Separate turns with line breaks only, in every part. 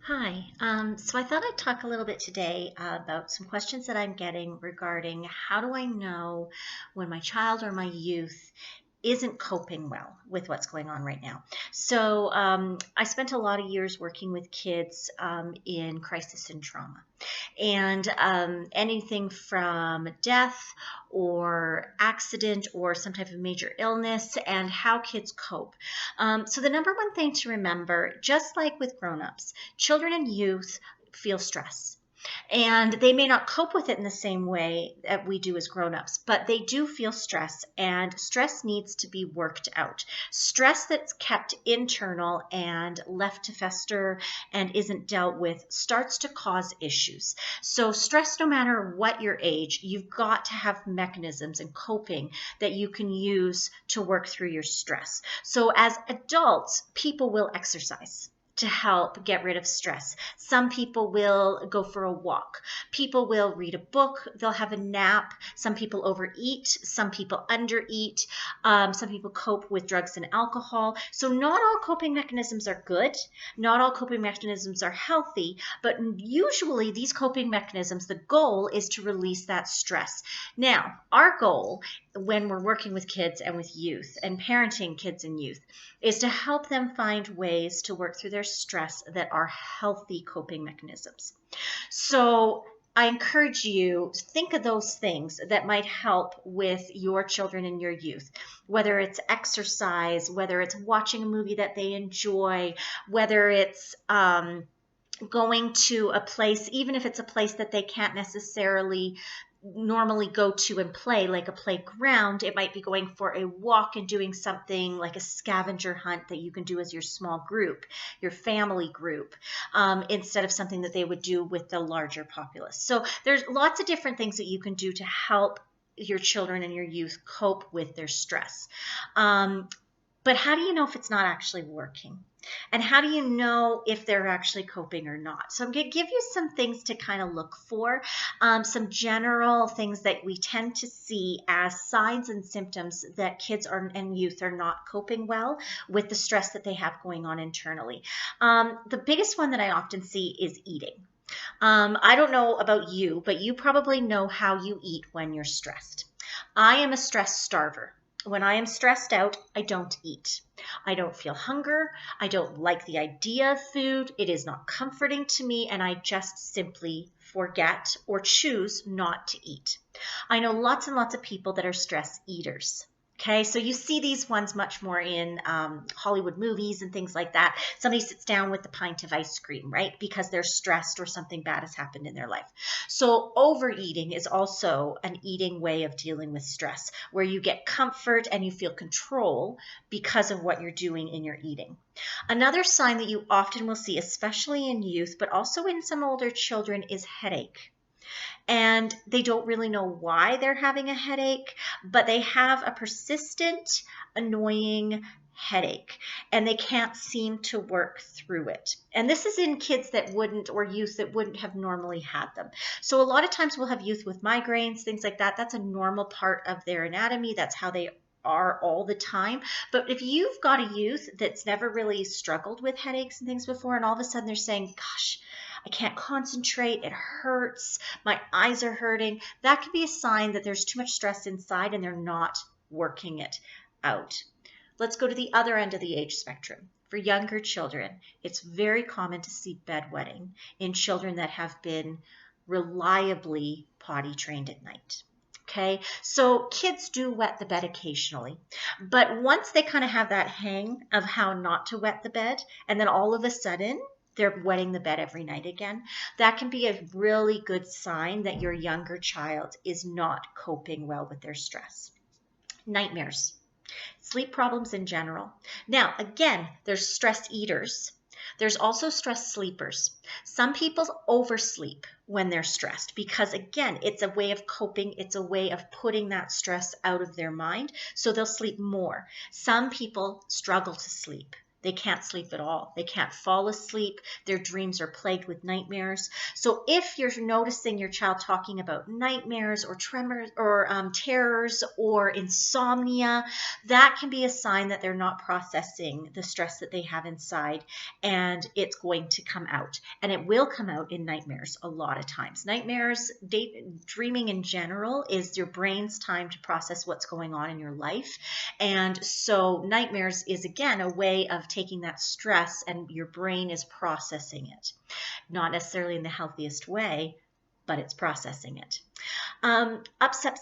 Hi. So I thought I'd talk a little bit today about some questions that I'm getting regarding how do I know when my child or my youth isn't coping well with what's going on right now. So I spent a lot of years working with kids in crisis and trauma and anything from death or accident or some type of major illness and how kids cope. So the number one thing to remember, just like with grown-ups, children and youth feel stress. And they may not cope with it in the same way that we do as grown-ups, but they do feel stress, and stress needs to be worked out. Stress that's kept internal and left to fester and isn't dealt with starts to cause issues. So stress, no matter what your age, you've got to have mechanisms and coping that you can use to work through your stress. So as adults, people will exercise to help get rid of stress. Some people will go for a walk. People will read a book. They'll have a nap. Some people overeat. Some people undereat. Some people cope with drugs and alcohol. So not all coping mechanisms are good. Not all coping mechanisms are healthy, but usually these coping mechanisms, the goal is to release that stress. Now, our goal when we're working with kids and with youth and parenting kids and youth is to help them find ways to work through their stress that are healthy coping mechanisms. So I encourage you to think of those things that might help with your children and your youth, whether it's exercise, whether it's watching a movie that they enjoy, whether it's going to a place, even if it's a place that they can't necessarily normally go to and play, like a playground. It might be going for a walk and doing something like a scavenger hunt that you can do as your small group, your family group, instead of something that they would do with the larger populace. So there's lots of different things that you can do to help your children and your youth cope with their stress. But how do you know if it's not actually working? And how do you know if they're actually coping or not? So I'm going to give you some things to kind of look for, some general things that we tend to see as signs and symptoms that kids and youth are not coping well with the stress that they have going on internally. The biggest one that I often see is eating. I don't know about you, but you probably know how you eat when you're stressed. I am a stress starver. When I am stressed out, I don't eat. I don't feel hunger. I don't like the idea of food. It is not comforting to me, and I just simply forget or choose not to eat. I know lots and lots of people that are stress eaters. Okay, so you see these ones much more in Hollywood movies and things like that. Somebody sits down with a pint of ice cream, right? Because they're stressed or something bad has happened in their life. So overeating is also an eating way of dealing with stress, where you get comfort and you feel control because of what you're doing in your eating. Another sign that you often will see, especially in youth, but also in some older children, is headache, and they don't really know why they're having a headache, but they have a persistent, annoying headache and they can't seem to work through it. And this is in kids that wouldn't, or youth that wouldn't have normally had them. So a lot of times we'll have youth with migraines, things like that. That's a normal part of their anatomy. That's how they are all the time. But if you've got a youth that's never really struggled with headaches and things before, and all of a sudden they're saying, gosh, I can't concentrate, it hurts, my eyes are hurting, that could be a sign that there's too much stress inside and they're not working it out. Let's go to the other end of the age spectrum. For younger children, it's very common to see bedwetting in children that have been reliably potty trained at night. Okay, so kids do wet the bed occasionally, but once they kind of have that hang of how not to wet the bed, and then all of a sudden they're wetting the bed every night again, that can be a really good sign that your younger child is not coping well with their stress. Nightmares, sleep problems in general. Now, again, there's stress eaters. There's also stress sleepers. Some people oversleep when they're stressed because, again, it's a way of coping. It's a way of putting that stress out of their mind. So they'll sleep more. Some people struggle to sleep. They can't sleep at all. They can't fall asleep. Their dreams are plagued with nightmares. So if you're noticing your child talking about nightmares or tremors or terrors or insomnia, that can be a sign that they're not processing the stress that they have inside, and it's going to come out. And it will come out in nightmares a lot of times. Nightmares, dreaming in general, is your brain's time to process what's going on in your life. And so nightmares is, again, a way of taking that stress and your brain is processing it. Not necessarily in the healthiest way, but it's processing it. Upset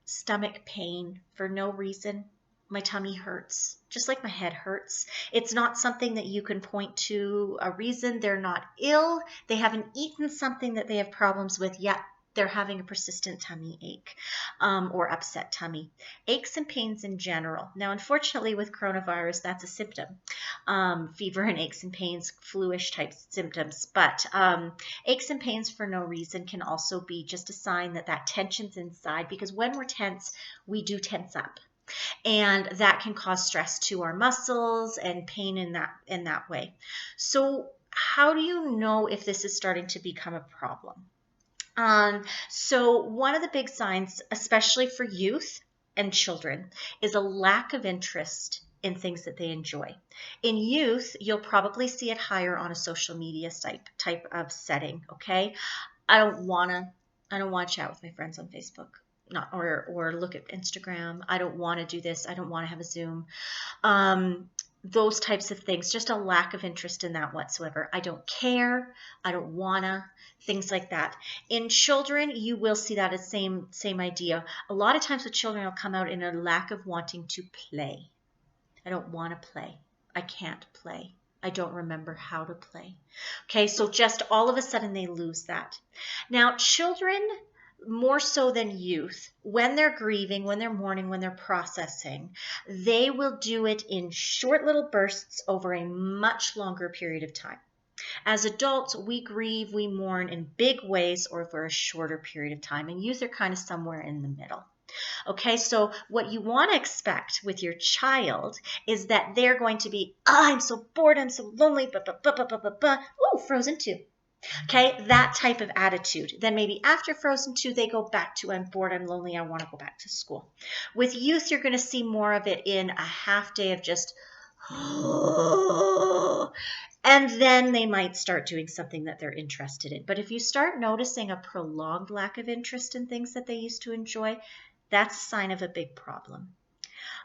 stomach pain for no reason. My tummy hurts, just like my head hurts. It's not something that you can point to a reason. They're not ill. They haven't eaten something that they have problems with yet. They're having a persistent tummy ache or upset tummy. Aches and pains in general. Now, unfortunately, with coronavirus, that's a symptom. Fever and aches and pains, flu-ish type symptoms. But aches and pains for no reason can also be just a sign that tension's inside, because when we're tense, we do tense up. And that can cause stress to our muscles and pain in that way. So how do you know if this is starting to become a problem? So one of the big signs, especially for youth and children, is a lack of interest in things that they enjoy. In youth, you'll probably see it higher on a social media type of setting. Okay, I don't want to chat with my friends on Facebook. Not or look at Instagram. I don't want to do this. I don't want to have a Zoom. Those types of things, just a lack of interest in that whatsoever. I don't care. I don't wanna, things like that. In children, you will see that as same idea. A lot of times with children, it'll come out in a lack of wanting to play. I don't want to play. I can't play. I don't remember how to play. Okay, so just all of a sudden they lose that. Now, children, more so than youth, when they're grieving, when they're mourning, when they're processing, they will do it in short little bursts over a much longer period of time. As adults, we grieve, we mourn in big ways or for a shorter period of time, and youth are kind of somewhere in the middle. Okay, so what you want to expect with your child is that they're going to be, I'm so bored, I'm so lonely, ooh, Frozen 2. Okay, that type of attitude. Then maybe after Frozen 2, they go back to, I'm bored, I'm lonely, I want to go back to school. With youth, you're going to see more of it in a half day of just, and then they might start doing something that they're interested in. But if you start noticing a prolonged lack of interest in things that they used to enjoy, that's a sign of a big problem.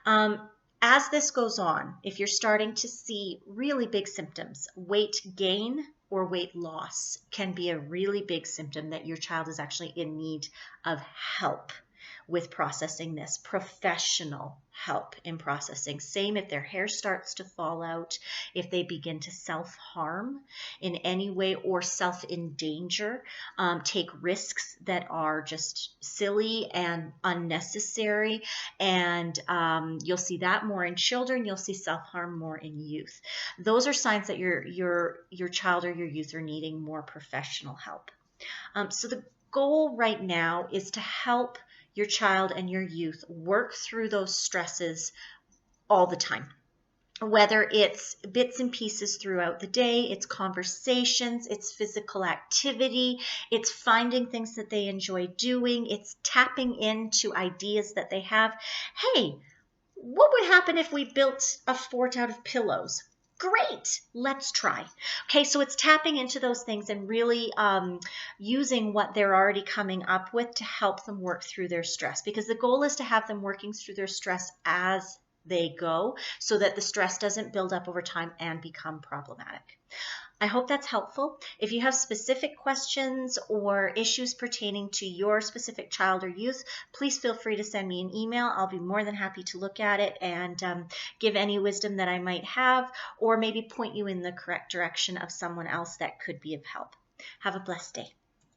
As this goes on, if you're starting to see really big symptoms, weight gain or weight loss can be a really big symptom that your child is actually in need of help with processing this, professional help in processing. Same if their hair starts to fall out, if they begin to self-harm in any way or self-endanger, take risks that are just silly and unnecessary, and you'll see that more in children. You'll see self-harm more in youth. Those are signs that your child or your youth are needing more professional help. So the goal right now is to help your child and your youth work through those stresses all the time. Whether it's bits and pieces throughout the day, it's conversations, it's physical activity, it's finding things that they enjoy doing, it's tapping into ideas that they have. Hey, what would happen if we built a fort out of pillows? Great, let's try. Okay, so it's tapping into those things and really using what they're already coming up with to help them work through their stress, because the goal is to have them working through their stress as they go so that the stress doesn't build up over time and become problematic. I hope that's helpful. If you have specific questions or issues pertaining to your specific child or youth, please feel free to send me an email. I'll be more than happy to look at it and give any wisdom that I might have, or maybe point you in the correct direction of someone else that could be of help. Have a blessed day.